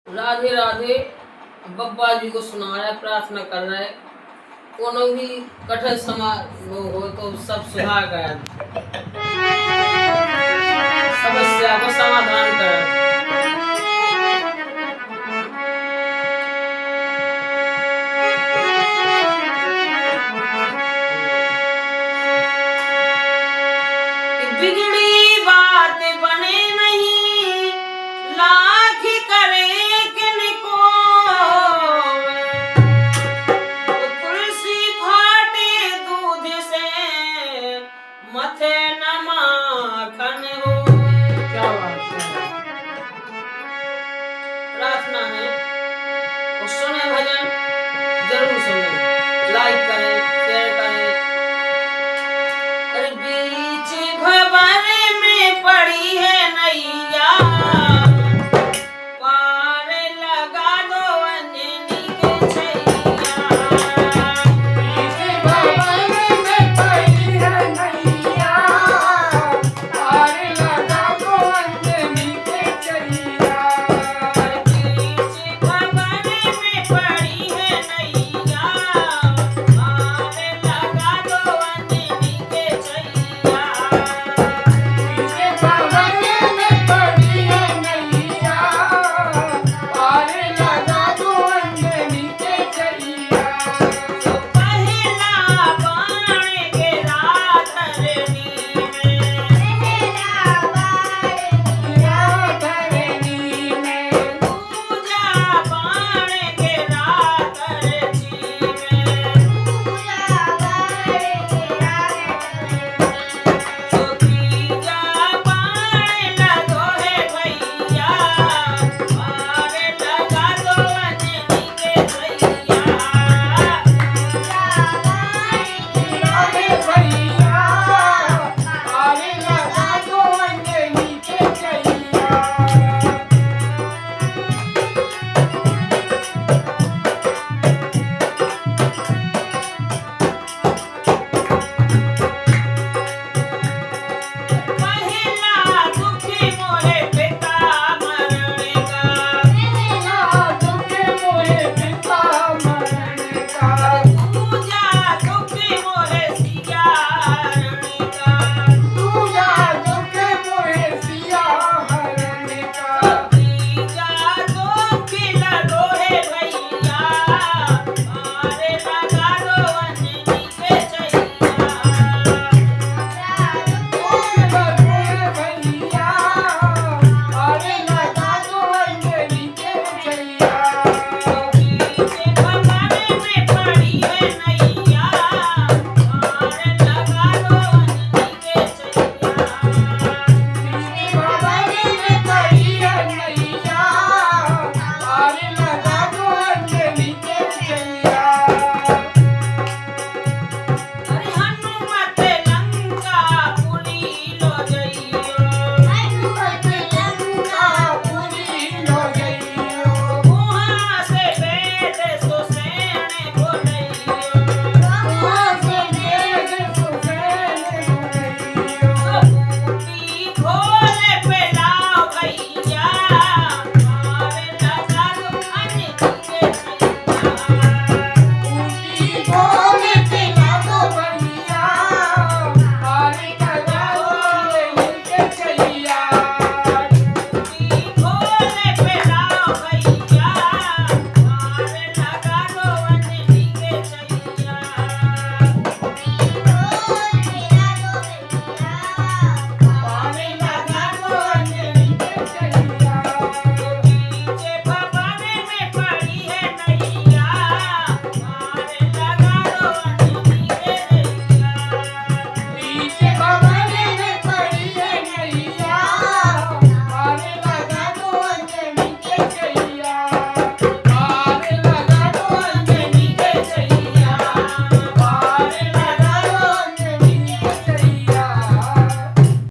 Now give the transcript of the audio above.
राधे राधे। बब्बा जी को सुना रहा है, प्रार्थना कर रहा है, कोनो भी कठिन समय हो तो सब सुधार गया, समस्या को समाधान कर। बिगड़ी बात बने नहीं, लाख करे किनको, तुलसी फाटे दूध से मथे न माखन हो। क्या बात है, प्रार्थना है, और सुने भजन जरूर सुने, लाइक